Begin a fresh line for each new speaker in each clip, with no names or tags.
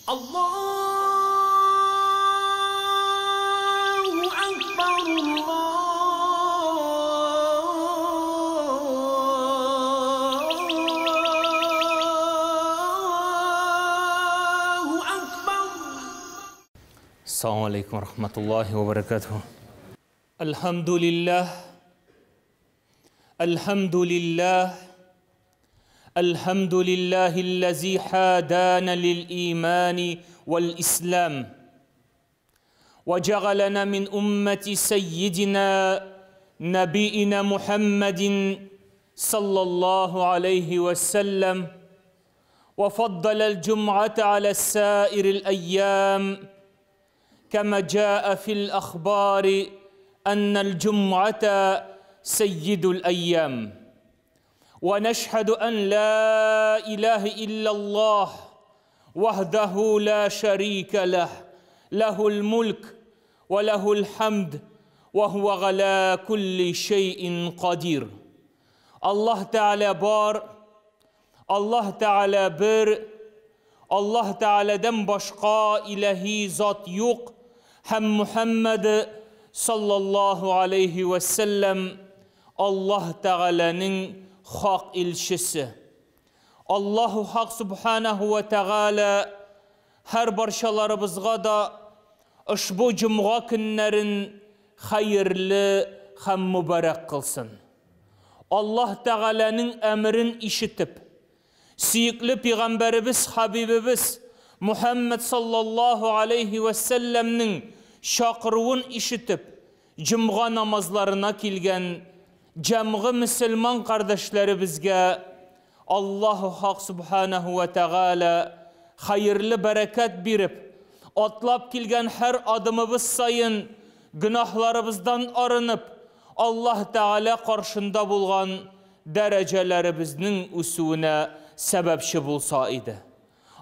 Allahu Ekber, Allahu Ekber.
Assalamu alaikum wa rahmatullahi wa barakatuh. Alhamdulillah. Alhamdulillah. الحمد لله الذي هدانا للإيمان والإسلام وجعلنا من أمة سيدنا نبينا محمد صلى الله عليه وسلم وفضل الجمعة على سائر الأيام كما جاء في الأخبار أن الجمعة سيد الأيام ونشهد أن لا إله إلا الله وحده لا شريك له له الملك وله الحمد وهو على كل شيء قدير. Allah Teala var, Allah Teala bir, Allah Teala'dan başka ilahi zat yok. Hem Muhammed sallallahu aleyhi ve sellem Allah Teala'nın hak ilçisi. Allahu Hak Subhanahu ve Teala her barşalarımızga da bu cuma günlerin hayırlı hem mübarek kılsın. Allah Teala'nın emrin işitip, siyikli Peygamberimiz, Habibimiz Muhammed sallallahu aleyhi ve sellem'nin şakırvun işitip, cuma namazlarına kilgen cemği Müslüman kardeşlerimizge Allahu Hak Subhanahu ve Teala hayırlı bereket birip, atlap kilgen her adımımız sayın günahlarımızdan arınıp, Allah Teala karşında bulgan derecelerimizin usulüne sebepçi bulsaydı.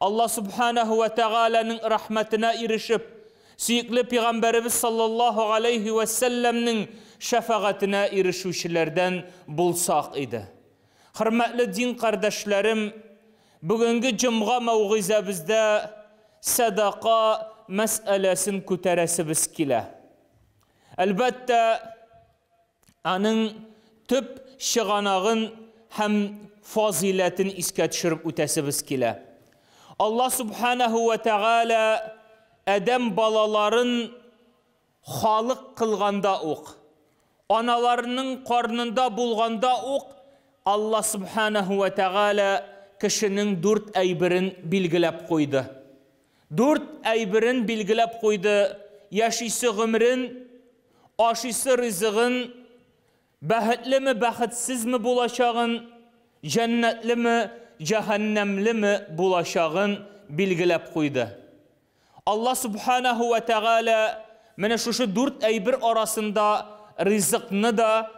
Allah Subhanahu ve Teala'nın rahmetine erişip, siyikli Peygamberimiz sallallahu aleyhi ve sellem'nin şefaatine erişişlerden bulsak idi. Hürmetli din kardeşlerim, bugünkü cuma mevgizemizde sadaka meselesini küteresimiz kile. Elbette onun tüp şıganağın hem faziletini iske düşürüp ötesimiz kile. Allah Subhanahu ve Teala Adem balaların halık kılganda ok, analarının karnında bulganda ok, Allah Subhanahu ve Teala kişinin 4 aybirin bilgilep koydu. 4 aybirin bilgilep koydu. Yaşısı ömrün, aşısı rızığın, bahitli mi bahitsiz mi bulaşağın, cennetli mi cehennemli mi bulaşağın bilgilep koydu. Allah Subhanahu ve Teala mene şu 4 aybir arasında rızıkını da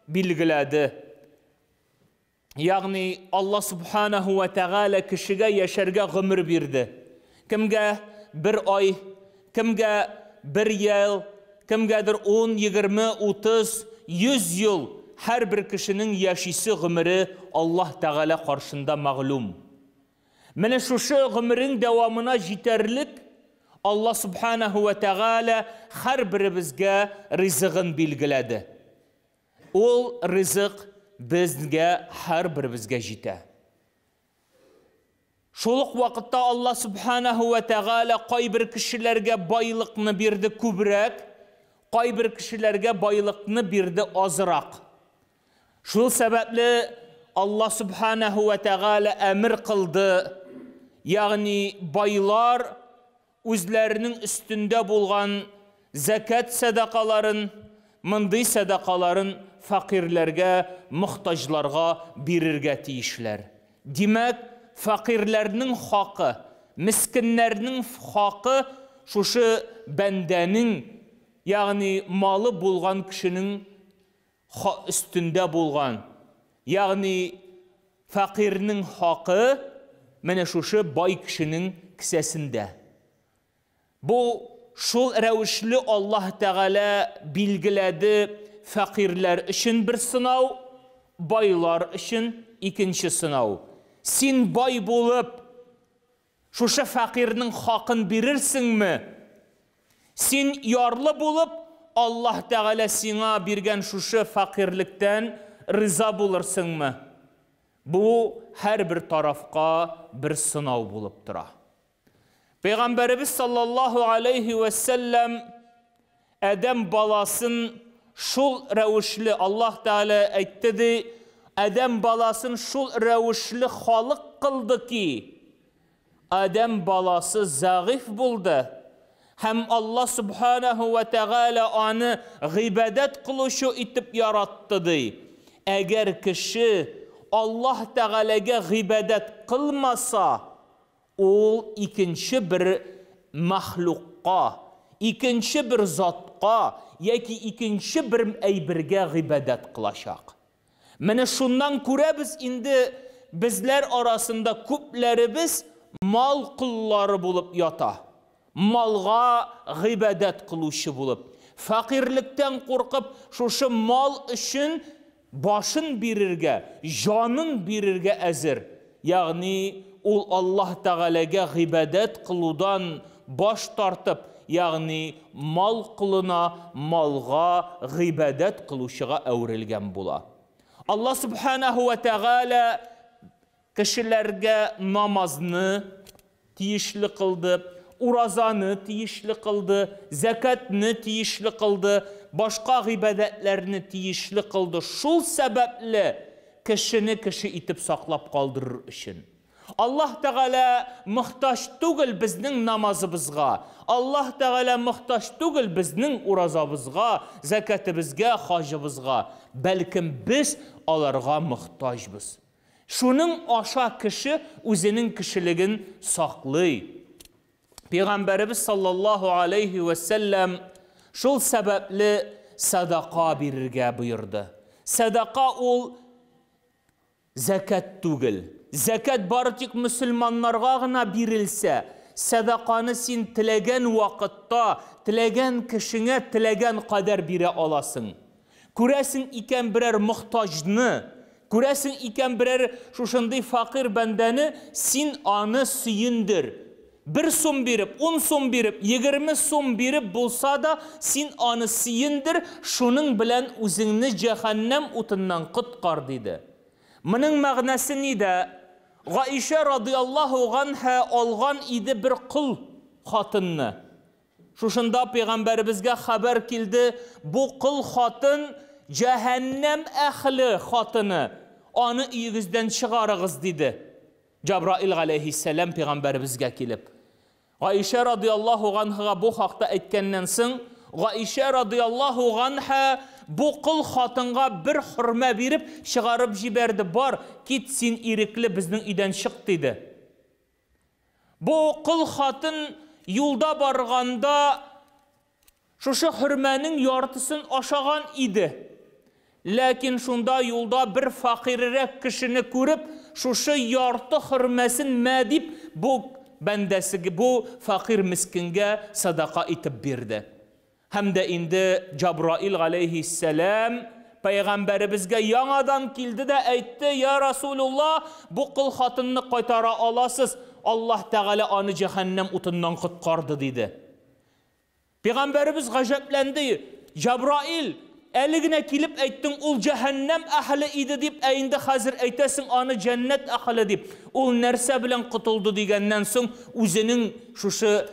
bilgiledi. Yani Allah Subhanahu ve Teala kişiye yaşarga ömür verdi. Kimge 1 ay, kimge 1 yıl, kimgedir 10, 20, 30, 100 yıl her bir kişinin yaşısı ömrü Allah Teala karşında mağlum. Mene şu ömrün devamına yeterlik Allah Subhanahu ve Teala her birimizge rızığın bilgiledi. O rızık bizge her birimizge jite. Şoluk vakitte Allah Subhanahu ve Teala kay bir kişilerge baylıkını birdi kübrek, kay bir kişilerge baylıkını birdi azrak. Şu sebeple Allah Subhanahu ve Teala emir kıldı. Yani baylar özlerinin üstünde bulgan zekat sadakaların, mındı sadakaların fakirlerge, muhtaçlarga birirge tiyişler. Demek fakirlerinin hakkı, miskinlerinin hakkı şu bendenin yani malı bulgan kişinin üstünde bulgan. Yani fakirinin hakkı mene şu bay kişinin kisesinde. Bu şul revişli Allah Teala bilgiledi fakirler için bir sınav, baylar için ikinci sınav. Sen bay bulup Şuşa fakirinin hakkın birirsin mi? Sen yarlı bulup Allah Teala sana birgen şuşa fakirlikten rıza bulursun mu? Bu her bir tarafqa bir sınav bulup dura. Peygamberimiz sallallahu aleyhi ve sellem Adem balasın şul revişli Allah Teala aytdı. Adem balasın şul revişli halık kıldı ki Adem balası zayıf buldu. Hem Allah subhanahu ve teala onu gıybet kılışu itip yarattı. Eğer kişi Allah Teala'ya gıybet kılmasa, o ikinci bir mahlukka, ikinci bir zatqa, yaki ikinci bir eybirge gıybet kılacak. Mene şundan kurabız indi bizler arasında küplerimiz mal kulları bulup yata. Malga gıybet kılışı bulup. Fakirlikten korkup şu mal için başın birirge, canın birirge ezir. Yani Allah Teala'ya gıybet kılıdan baş tartıp, yani mal kılına, malga gıybet kılışıga evrilgen bula. Allah subhanahu ve teala kişilerge namazını tiyişli kıldı, urazanı tiyişli kıldı, zekatını tiyişli kıldı, başka gıybetlerini tiyişli kıldı. Şul sebeple kişini kişi itip saklap kaldırır için. Allah Teala muhtaç değil bizning namazımızga. Allah Teala muhtaç değil bizning urazamızga, zekatımızga, hacımızga. Belki biz alarga muhtaçbız. Şunun aşağı kişi özünün kişiliğin saklıyor. Peygamberimiz sallallahu aleyhi ve sellem şul sebeple sadaka birirge buyurdu. Sadaka ol zekat değil. Zekat barıcık Müslümanlarga gına birilse, sadakanı sen tilegen vakitta, tilegen kişine tilegen kadar bire alasın. Kuresin iken birer muhtacını, kuresin iken birer şuşunday fakir bendeni, sen anı suyundur. 1 som birip, 10 som birip, 20 som birip bulsa da sen anı suyundur, şunun bilen uzunni cehennem utundan kıtkar dedi. Bunun mağnası neydi? Aişe radıyallahu anha algan idi bir kul hatınını. Şuşunda peygamberimizge haber kildi. Bu kul hatın cehennem ehli hatını. Onu iyinizden çıkarığız dedi. Cebrail aleyhisselam peygamberimizge kilip. Aişe radıyallahu anha bu hakta etkenden son. Aişe radıyallahu anha bu kul hatınga bir hürme verip çıkarıp jiberdi. Bar gitsin irikli bizning iden çık dedi. Bu kul hatın yolda barganda şu hürmenin yartısın aşağıdan idi. Lakin şunda yolda bir fakirrek kişini görüp şu yartı hürmesin medip bu bendesi bu fakir miskinge sadaka itip birdi. Hem de indi Cebrail aleyhisselam peygamberimizge yanadan kildi de aytdı, ya Resulullah bu kul hatını qaytara alasız. Allah Teala onu cehennem utundan kutkardı dedi. Peygamberimiz gajeplendi. Cebrail eligine kilip aytdın ul cehennem ahli idi deyip eyinde hazır aytasın onu cennet ahli deyip. Ul nerse bilen kutuldu degenden son özünün şuşu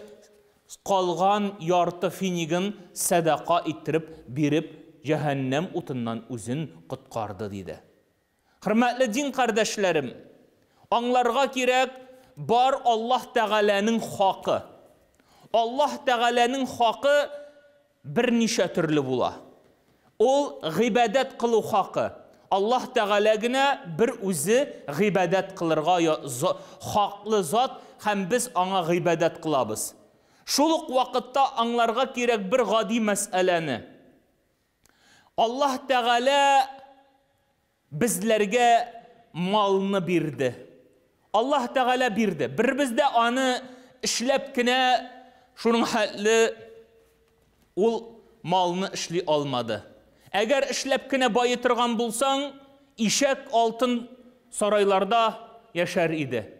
qalğan yartı finigin sadaka ittirip birip cehennem utundan uzun kutkardı dedi. Hürmetli din kardeşlerim, anlarga kirek bar Allah Teala'nın hakkı. Allah Teala'nın hakkı bir nişe türlü bula. O gıybet kılı hakkı. Allah Teala'gına bir özü gıybet kılırga haklı zat hem biz ana gıybet kılabız. Şuluk vakitta anlarga kirek bir gadi meseleni. Allah Teala bizlerge malını birdi. Allah Teala birdi. Bir bizde anı işlep kine şunun halli ol malını işli almadı. Eğer işlep kine bayıtırgan bulsan işek altın saraylarda yaşar idi.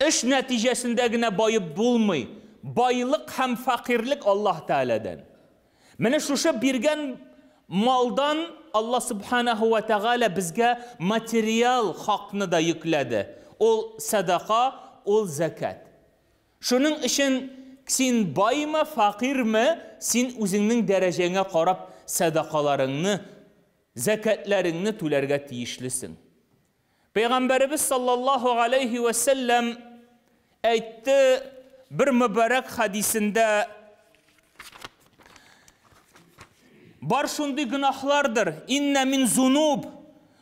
iş neticesinde gine bayıp bulmay. Bayılık hem fakirlik Allah Teala'dan. Mene şuşa birgen maldan Allah Subhanahu ve Teala bizge materyal hakkını da yükledi. Ol sadaka, ol zekat. Şunun için sen bay mı, fakir mi, sen özünün derecene karab sadakalarını, zekatlarını tülerge tiyişlisin. Peygamberimiz sallallahu aleyhi ve sellem aytti bir mübarek hadisinde bar şundi günahlardır. İnne min zunub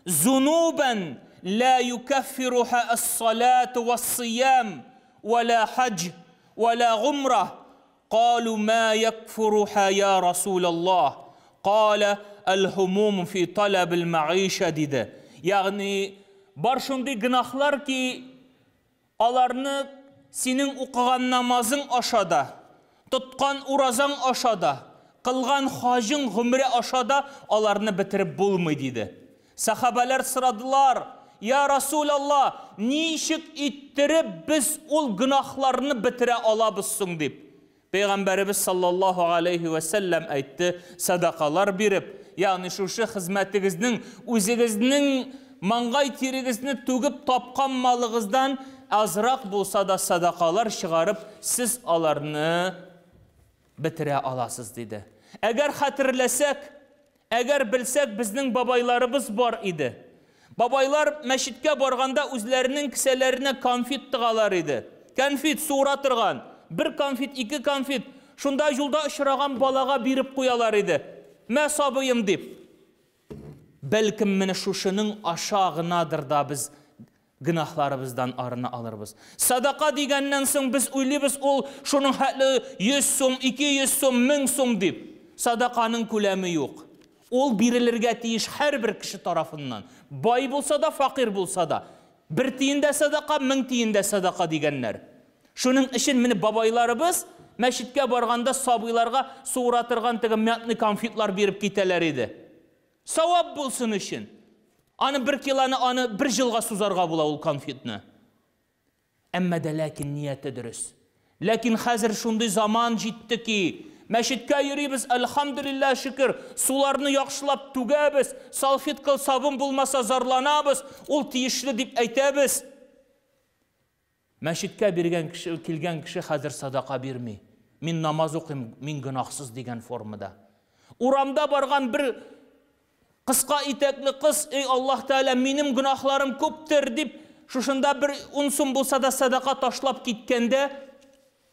zunuben la yukaffiruha as-salatu was-siyam ve la hac ve la umrah. قالوا ما يكفرها يا رسول الله قال الهموم في طلب المعيشة dedi. Yani bar şundi günahlar ki alarını senin okugan namazın aşağıda, tutkan urazan aşağıda, kılgan hacın gümre aşağıda alarını bitirip bulmayı dedi. Sahabeler sıradılar. Ya Resulallah, nişik ittirip biz ol günahlarını bitire alabızsın deyip. Peygamberimiz sallallahu aleyhi ve sellem aytti, sadakalar birip, yani şu hizmetinizin, özünüzün mangay tirinizni tugib tapkan malınızdan azrak bulsa da sadakalar çıkarıp siz alarını bitire alasız dedi. Eğer hatırlasak, eğer bilsek bizning babaylarımız var idi. Babaylar meşitke barganda özlerinin kiselerine konfit tıgalar idi. Konfit suğra tırgan. Bir konfit, iki konfit. Şunda yolda ışıragan balaga birip koyalar idi. Me sabıyım deyip. Belki mene şuşunun aşağınadır da biz günahlarımızdan arını alırız. Sadaka degenden soň biz uyluybiz ol şunun haklı 100 so'm, 200 so'm, 1000 so'm deyip. Sadakanın kulemi yok. Ol birilirge tiyiş her bir kişi tarafından. Bay bulsa da, fakir bulsa da. Bir tiyinde sadaka, 1000 tiyinde sadaka degenler. Şunun için meni babaylarımız meşitke barganda sabıylarga suğratırgan tege miyatlı konfitlar berip kiteler idi. Savab bulsun için. Anı bir kilanı anı bir yılga suzarga bula ol konfitni. Emme de lakin niyeti dürüst. Lakin hazır şunday zaman jitti ki meşitke yürüybiz elhamdülillah şükür sularını yakşılap tugabız. Salfit kıl sabun bulmasa zarlanabız. Ol tiyişli dip aytabız. Meşitke kilgen kişi hazır sadaka birmi. Min namaz okuyum, min günahsız degen formada. Uramda bargan bir kıska itekli kız, ey Allah Teala benim günahlarım köptür deyip, şuşunda bir unsun bulsa da sadaka taşlap gitkende,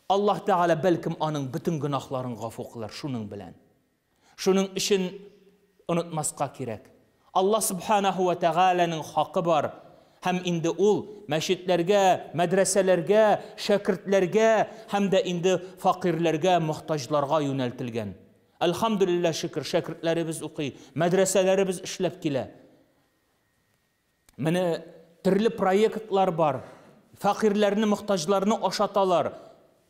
Allah Teala belkim anın bütün günahların gafo kılar, şunun bilen. Şunun için unutmaska gerek. Allah Subhanahu ve Teala'nın hakkı var. Hem indi ol meşitlerge, medreselerge, şakirtlerge, hem de indi fakirlerge, muhtajlarga yöneltilgen. Elhamdülillah şükür şakirtlerimiz okuy, medreselerimiz işlep kile. Mene türlü proyektlar var. Fakirlerini, muhtajlarını aşatalar.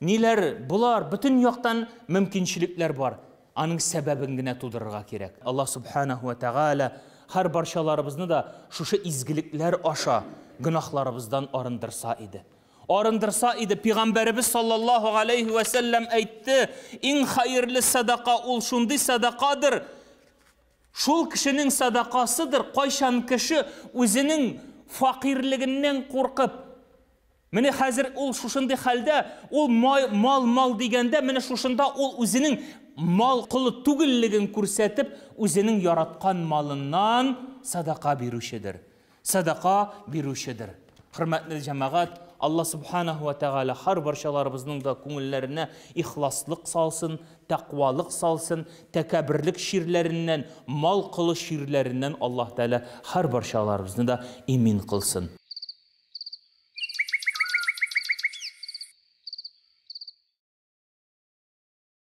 Niler bular, bütün yoktan mümkünçilikler var. Anın sebebini tudurga gerek. Allah Subhanahu ve Teala her barşalarımızını da şu izgilikler aşa günahlarımızdan arındırsa idi. Arındırsa idi. Peygamberimiz sallallahu aleyhi ve sellem aytti. En hayırlı sadaka ol şundi sadakadır. Şul kişinin sadakasıdır. Koyşan kişi özünün fakirliginden korkup mene hazır ol şuşundi halde ol mal degende mene şuşunda ol özünün mal kılı tügülligin kursetip özünün yaratkan malından sadaka biruşedir. Sadaka biruşedir. Hürmetli cemaat, Allah Subhanahu ve Teala her barşalarımızın da kungullerine ihlaslık salsın, takvalık salsın, tekabirlik şiirlerinden, mal kılı şiirlerinden Allah Teala her barşalarımızın da emin kılsın.